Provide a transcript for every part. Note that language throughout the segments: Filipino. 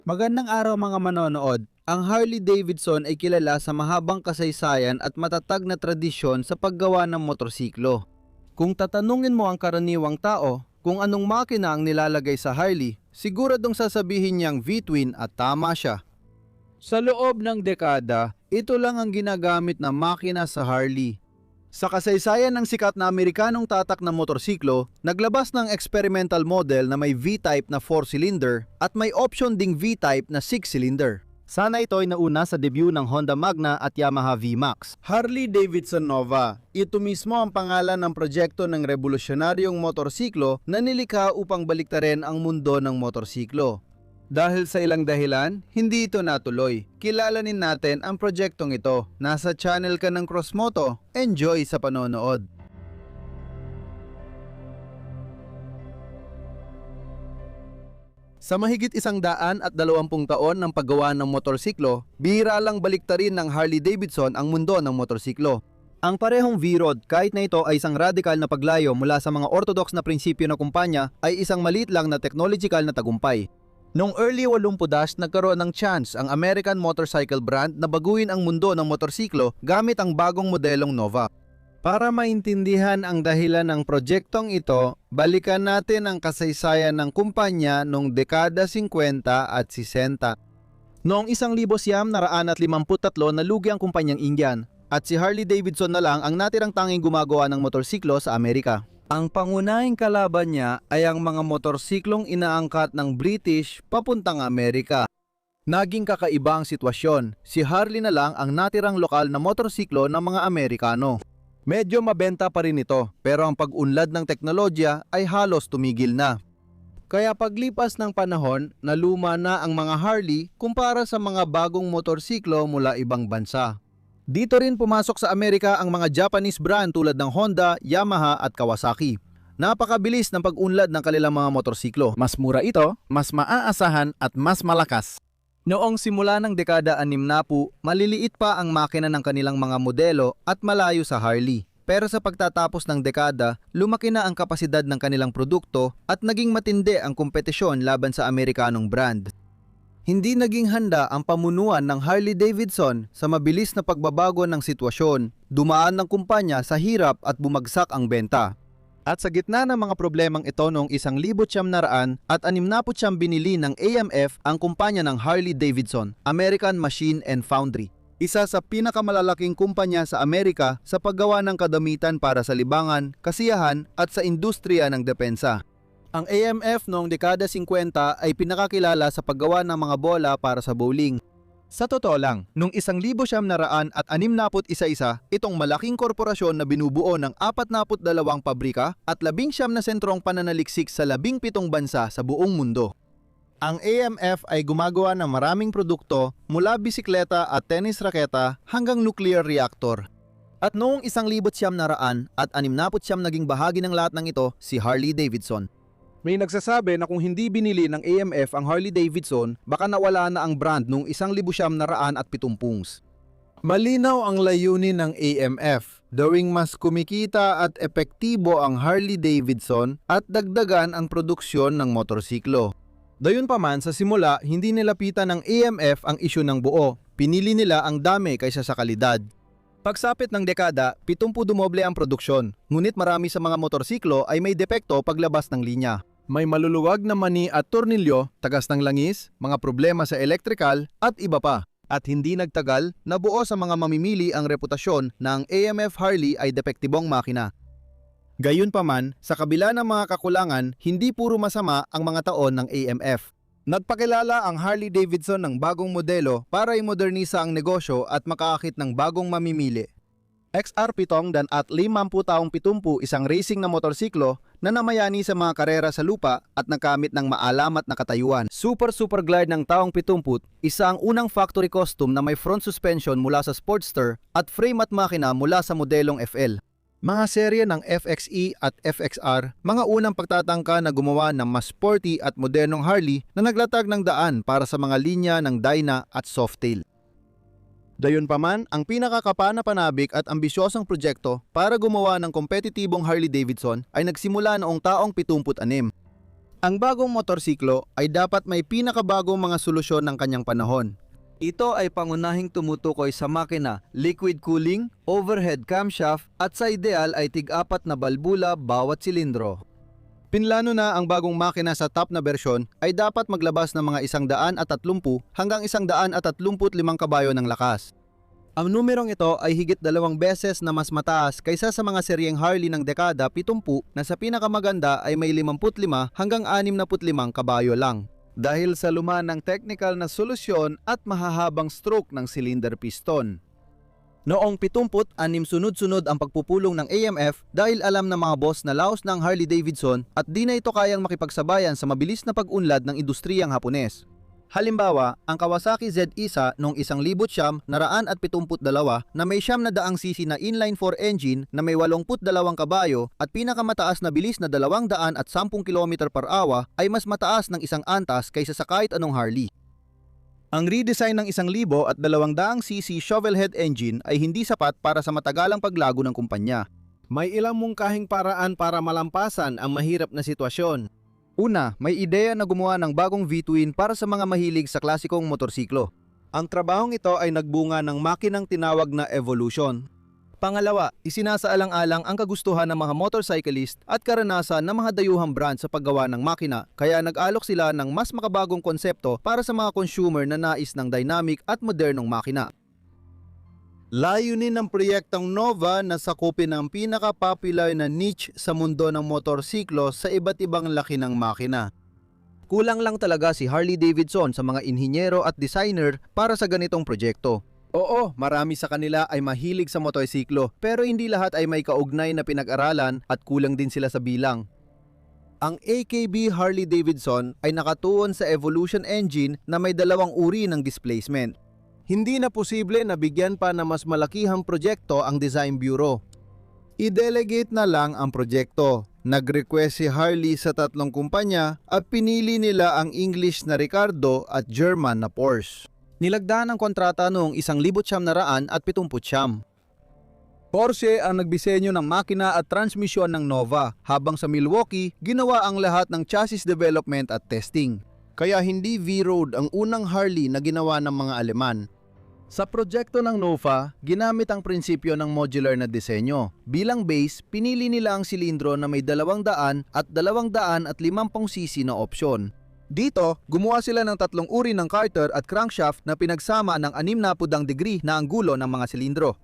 Magandang araw mga manonood. Ang Harley-Davidson ay kilala sa mahabang kasaysayan at matatag na tradisyon sa paggawa ng motorsiklo. Kung tatanungin mo ang karaniwang tao kung anong makina ang nilalagay sa Harley, siguradong sasabihin niyang V-twin at tama siya. Sa loob ng dekada, ito lang ang ginagamit na makina sa Harley. Sa kasaysayan ng sikat na Amerikanong tatak na motorsiklo, naglabas ng experimental model na may V-type na 4-cylinder at may option ding V-type na 6-cylinder. Sana ito ay nauna sa debut ng Honda Magna at Yamaha V-Max. Harley-Davidson Nova. Ito mismo ang pangalan ng proyekto ng revolusyonaryong motorsiklo na nilikha upang baliktarin ang mundo ng motorsiklo. Dahil sa ilang dahilan, hindi ito natuloy. Kilalanin natin ang proyektong ito. Nasa channel ka ng Crossmoto. Enjoy sa panonood. Sa mahigit 120 taon ng paggawa ng motorsiklo, bihira lang baliktarin ng Harley-Davidson ang mundo ng motorsiklo. Ang parehong V-Rod, kahit na ito ay isang radikal na paglayo mula sa mga orthodox na prinsipyo ng kumpanya, ay isang maliit lang na technological na tagumpay. Noong early 80s, nagkaroon ng chance ang American motorcycle brand na baguhin ang mundo ng motorsiklo gamit ang bagong modelong Nova. Para maintindihan ang dahilan ng projektong ito, balikan natin ang kasaysayan ng kumpanya noong dekada 50 at 60. Noong 1953 nalugi ang kumpanyang Indian at si Harley-Davidson na lang ang natirang tanging gumagawa ng motorsiklo sa Amerika. Ang pangunahing kalaban niya ay ang mga motorsiklong inaangkat ng British papuntang Amerika. Naging kakaiba ang sitwasyon. Si Harley na lang ang natirang lokal na motorsiklo ng mga Amerikano. Medyo mabenta pa rin ito, pero ang pag-unlad ng teknolohiya ay halos tumigil na. Kaya paglipas ng panahon, naluma na ang mga Harley kumpara sa mga bagong motorsiklo mula ibang bansa. Dito rin pumasok sa Amerika ang mga Japanese brand tulad ng Honda, Yamaha at Kawasaki. Napakabilis ng pag-unlad ng kanilang mga motorsiklo. Mas mura ito, mas maaasahan at mas malakas. Noong simula ng dekada 60, maliliit pa ang makina ng kanilang mga modelo at malayo sa Harley. Pero sa pagtatapos ng dekada, lumaki na ang kapasidad ng kanilang produkto at naging matindi ang kompetisyon laban sa Amerikanong brand. Hindi naging handa ang pamunuan ng Harley-Davidson sa mabilis na pagbabago ng sitwasyon. Dumaan ng kumpanya sa hirap at bumagsak ang benta. At sa gitna ng mga problemang ito noong 1960 at 69 binili ng AMF ang kumpanya ng Harley-Davidson, American Machine and Foundry. Isa sa pinakamalalaking kumpanya sa Amerika sa paggawa ng kadamitan para sa libangan, kasiyahan at sa industriya ng depensa. Ang AMF noong dekada 50 ay pinakakilala sa paggawa ng mga bola para sa bowling. Sa totoo lang, noong 1961, itong malaking korporasyon na binubuo ng 42 pabrika at 19 na sentrong pananaliksik sa 17 bansa sa buong mundo. Ang AMF ay gumagawa ng maraming produkto mula bisikleta at tennis raketa hanggang nuclear reactor. At noong 1969 naging bahagi ng lahat ng ito si Harley-Davidson. May nagsasabi na kung hindi binili ng AMF ang Harley-Davidson, baka nawala na ang brand noong 1970. Malinaw ang layunin ng AMF, gawing mas kumikita at epektibo ang Harley-Davidson at dagdagan ang produksyon ng motorsiklo. Gayunpaman, sa simula, hindi nilapitan ng AMF ang isyu ng buo. Pinili nila ang dami kaysa sa kalidad. Pagsapit ng dekada, 70 dumoble ang produksyon, ngunit marami sa mga motorsiklo ay may depekto paglabas ng linya. May maluluwag na mani at tornilyo, tagas ng langis, mga problema sa electrical at iba pa. At hindi nagtagal, nabuo sa mga mamimili ang reputasyon na ang AMF Harley ay depektibong makina. Gayunpaman, sa kabila ng mga kakulangan, hindi puro masama ang mga taon ng AMF. Nagpakilala ang Harley-Davidson ng bagong modelo para i-modernisa ang negosyo at makaakit ng bagong mamimili. XR7 dan at 50 taong 70 isang racing na motorsiklo na namayani sa mga karera sa lupa at nagkamit ng maalamat na katayuan. Super glide ng taong 70, isa ang unang factory custom na may front suspension mula sa Sportster at frame at makina mula sa modelong FL. Mga serye ng FXE at FXR, mga unang pagtatangka na gumawa ng mas sporty at modernong Harley na naglatag ng daan para sa mga linya ng Dyna at Softail. Gayunpaman, ang pinakakapana-panabik at ambisyosong proyekto para gumawa ng kompetitibong Harley-Davidson ay nagsimula noong taong 76. Ang bagong motorsiklo ay dapat may pinakabagong mga solusyon ng kanyang panahon. Ito ay pangunahing tumutukoy sa makina, liquid cooling, overhead camshaft at sa ideal ay tig-apat na balbula bawat silindro. Pinlano na ang bagong makina sa top na bersyon ay dapat maglabas ng mga 130 hanggang 135 kabayo ng lakas. Ang numerong ito ay higit 2 beses na mas mataas kaysa sa mga seryeng Harley ng dekada 70 na sa pinakamaganda ay may 55 hanggang 65 kabayo lang. Dahil sa luma ng technical na solusyon at mahahabang stroke ng cylinder piston. Noong 76 sunod-sunod ang pagpupulong ng AMF dahil alam ng mga boss na laos ng Harley-Davidson at di na ito kayang makipagsabayan sa mabilis na pag-unlad ng industriyang Hapones. Halimbawa, ang Kawasaki Z1 noong 1972 na may 900 cc na inline-4 engine na may 82 kabayo at pinakamataas na bilis na 210 km/h ay mas mataas ng isang antas kaysa sa kahit anong Harley. Ang redesign ng 1,200 cc shovelhead engine ay hindi sapat para sa matagalang paglago ng kumpanya. May ilang mungkahing paraan para malampasan ang mahirap na sitwasyon. Una, may ideya na gumawa ng bagong V-twin para sa mga mahilig sa klasikong motorsiklo. Ang trabahong ito ay nagbunga ng makinang tinawag na Evolution. Pangalawa, isinasaalang-alang ang kagustuhan ng mga motorcyclist at karanasan ng mga dayuhang brand sa paggawa ng makina, kaya nag-alok sila ng mas makabagong konsepto para sa mga consumer na nais ng dynamic at modernong makina. Layunin ng proyektong Nova na sakupin ang pinaka-popular na niche sa mundo ng motorsiklo sa iba't ibang laki ng makina. Kulang lang talaga si Harley-Davidson sa mga inhinyero at designer para sa ganitong proyekto. Oo, marami sa kanila ay mahilig sa motorsiklo, pero hindi lahat ay may kaugnay na pinag-aralan at kulang din sila sa bilang. Ang AKB Harley-Davidson ay nakatuon sa Evolution Engine na may 2 uri ng displacement. Hindi na posible na bigyan pa na mas malakihang proyekto ang design bureau. I-delegate na lang ang proyekto. Nag-request si Harley sa 3 kumpanya at pinili nila ang English na Ricardo at German na Porsche. Nilagdaan ang kontrata noong 1979. Porsche ang nagdisenyo ng makina at transmisyon ng Nova, habang sa Milwaukee ginawa ang lahat ng chassis development at testing. Kaya hindi V-Road ang unang Harley na ginawa ng mga Aleman. Sa proyekto ng Nova, ginamit ang prinsipyo ng modular na disenyo. Bilang base, pinili nila ang silindro na may 200 at 250 cc na opsyon. Dito, gumawa sila ng 3 uri ng carter at crankshaft na pinagsama ng 60 degree na anggulo ng mga silindro.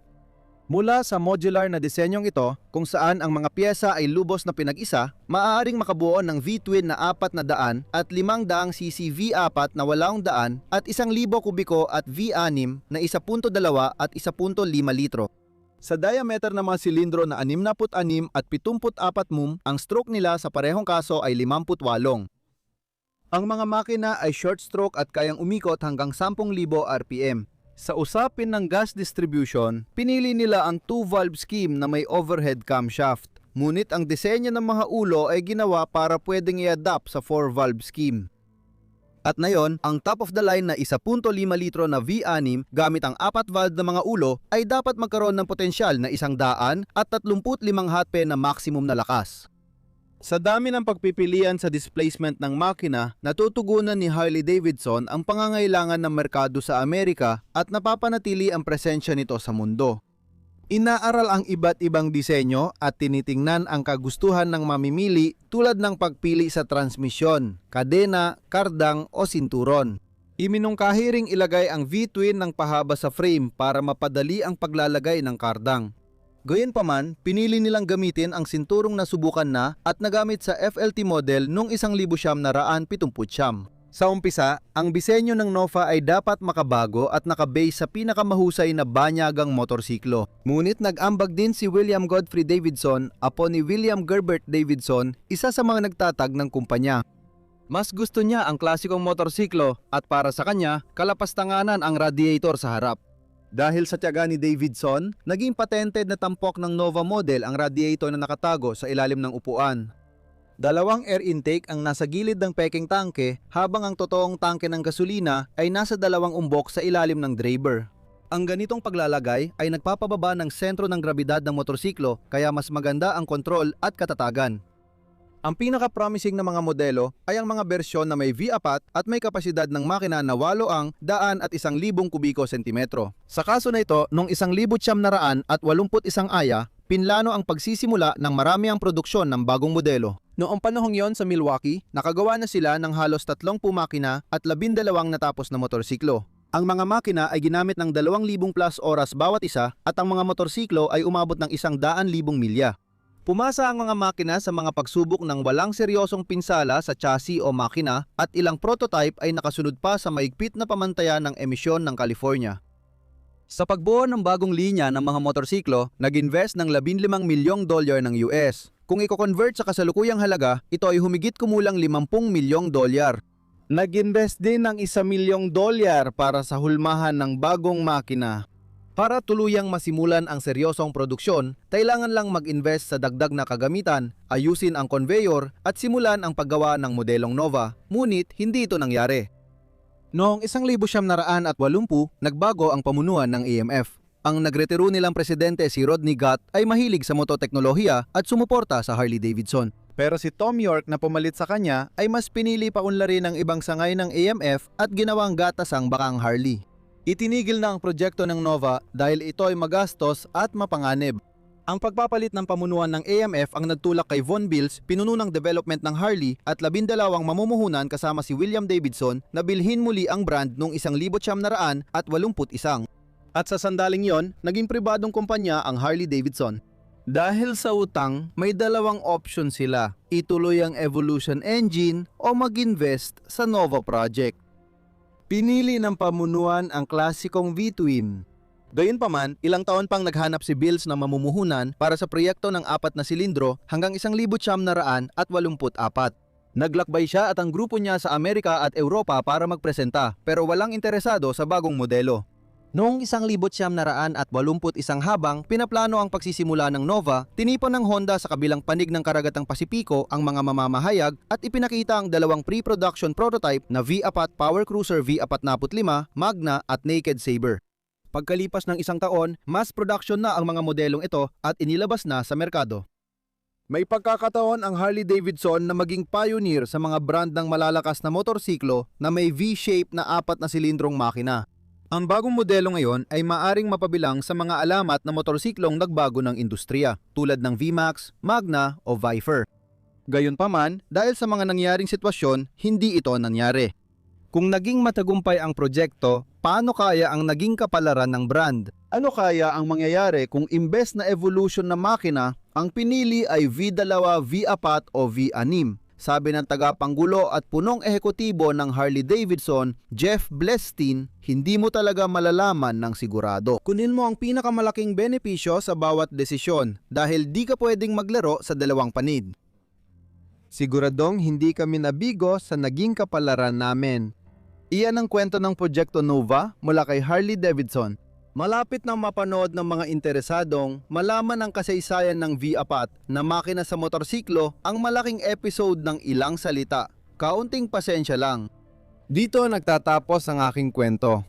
Mula sa modular na disenyong ito, kung saan ang mga piyesa ay lubos na pinag-isa, maaaring makabuo ng V-twin na 400 at 500 cc V4 na 800 at 1,000 kubiko at V6 na 1.2 at 1.5 litro. Sa diameter ng mga silindro na 66 at 74 mm, ang stroke nila sa parehong kaso ay 58. Ang mga makina ay short stroke at kayang umikot hanggang 10,000 RPM. Sa usapin ng gas distribution, pinili nila ang 2-valve scheme na may overhead camshaft. Ngunit ang disenyo ng mga ulo ay ginawa para pwedeng i-adapt sa 4-valve scheme. At ngayon, ang top of the line na 1.5 litro na V6 gamit ang 4-valve na mga ulo ay dapat magkaroon ng potensyal na 100 at 35 HP na maximum na lakas. Sa dami ng pagpipilian sa displacement ng makina, natutugunan ni Harley-Davidson ang pangangailangan ng merkado sa Amerika at napapanatili ang presensya nito sa mundo. Inaaral ang iba't ibang disenyo at tinitingnan ang kagustuhan ng mamimili tulad ng pagpili sa transmisyon, kadena, kardang o sinturon. Iminungkahi ring ilagay ang V-twin ng pahaba sa frame para mapadali ang paglalagay ng kardang. Gayunpaman, pinili nilang gamitin ang sinturong nasubukan na at nagamit sa FLT model noong 1970. Sa umpisa, ang disenyo ng Nova ay dapat makabago at nakabase sa pinakamahusay na banyagang motorsiklo. Ngunit nag-ambag din si William Godfrey Davidson, apo ni William Gerbert Davidson, isa sa mga nagtatag ng kumpanya. Mas gusto niya ang klasikong motorsiklo at para sa kanya, kalapastanganan ang radiator sa harap. Dahil sa tiyaga ni Davidson, naging patented na tampok ng Nova model ang radiator na nakatago sa ilalim ng upuan. 2 air intake ang nasa gilid ng peking tangke habang ang totoong tangke ng gasolina ay nasa 2 umbok sa ilalim ng driver. Ang ganitong paglalagay ay nagpapababa ng sentro ng grabidad ng motorsiklo kaya mas maganda ang kontrol at katatagan. Ang pinaka-promising na mga modelo ay ang mga bersyon na may V-apat at may kapasidad ng makina na 8 daan at 1,000 kubiko sentimetro. Sa kaso na ito, noong 1,981 aya, pinlano ang pagsisimula ng marami ang produksyon ng bagong modelo. Noong panahong yon sa Milwaukee, nakagawa na sila ng halos 30 makina at 12 natapos na motorsiklo. Ang mga makina ay ginamit ng 2,000 plus oras bawat isa at ang mga motorsiklo ay umabot ng 100,000 milya. Pumasa ang mga makina sa mga pagsubok ng walang seryosong pinsala sa chassis o makina at ilang prototype ay nakasunod pa sa maigpit na pamantayan ng emisyon ng California. Sa pagbuo ng bagong linya ng mga motorsiklo, nag-invest ng $15 milyong ng US. Kung i-convert sa kasalukuyang halaga, ito ay humigit kumulang $50 milyong. Nag-invest din ng $1 milyong para sa hulmahan ng bagong makina. Para tuluyang masimulan ang seryosong produksyon, kailangan lang mag-invest sa dagdag na kagamitan, ayusin ang conveyor at simulan ang paggawa ng modelong Nova, ngunit hindi ito nangyari. Noong 1980, nagbago ang pamunuan ng AMF. Ang nagretiro nilang presidente si Rodney Gott ay mahilig sa mototeknolohiya at sumuporta sa Harley-Davidson. Pero si Tom York na pumalit sa kanya ay mas pinili paunlarin ang ibang sangay ng AMF at ginawang gatasang bakang Harley. Itinigil na ang proyekto ng Nova dahil ito ay magastos at mapanganib. Ang pagpapalit ng pamunuan ng AMF ang nagtulak kay Von Bills, pinuno ng development ng Harley at 12 mamumuhunan kasama si William Davidson na bilhin muli ang brand noong 1981. At sa sandaling yon, naging pribadong kumpanya ang Harley-Davidson. Dahil sa utang, may dalawang option sila, ituloy ang Evolution Engine o mag-invest sa Nova Project. Pinili ng pamunuan ang klasikong V-twin. Gayunpaman, ilang taon pang naghanap si Bills ng mamumuhunan para sa proyekto ng 4 na silindro hanggang 1984. Naglakbay siya at ang grupo niya sa Amerika at Europa para magpresenta pero walang interesado sa bagong modelo. Noong 1981 habang pinaplano ang pagsisimula ng Nova, tinipon ng Honda sa kabilang panig ng karagatang Pasipiko ang mga mamamahayag at ipinakita ang dalawang pre-production prototype na V-apat Power Cruiser V45, Magna at Naked Sabre. Pagkalipas ng 1 taon, mass production na ang mga modelong ito at inilabas na sa merkado. May pagkakataon ang Harley-Davidson na maging pioneer sa mga brand ng malalakas na motorsiklo na may V-shape na 4 na silindrong makina. Ang bagong modelo ngayon ay maaring mapabilang sa mga alamat na motorsiklong nagbago ng industriya tulad ng VMAX, Magna o Viper. Gayunpaman, dahil sa mga nangyaring sitwasyon, hindi ito nangyari. Kung naging matagumpay ang proyekto, paano kaya ang naging kapalaran ng brand? Ano kaya ang mangyayari kung imbes na evolution na makina, ang pinili ay V2, V4 o V6? Sabi ng tagapanggulo at punong ehekutibo ng Harley-Davidson, Jeff Blestein, hindi mo talaga malalaman ng sigurado. Kunin mo ang pinakamalaking benepisyo sa bawat desisyon dahil di ka pwedeng maglaro sa dalawang panid. Siguradong hindi kami nabigo sa naging kapalaran namin. Iyan ang kwento ng Proyekto Nova mula kay Harley-Davidson. Malapit na mapanood ng mga interesadong malaman ang kasaysayan ng V4 na makina sa motorsiklo ang malaking episode ng ilang salita. Kaunting pasensya lang. Dito nagtatapos ang aking kwento.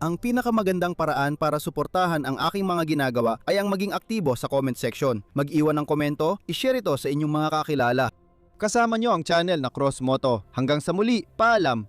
Ang pinakamagandang paraan para suportahan ang aking mga ginagawa ay ang maging aktibo sa comment section. Mag-iwan ng komento, i-share ito sa inyong mga kakilala. Kasama nyo ang channel na Cross Moto. Hanggang sa muli, paalam!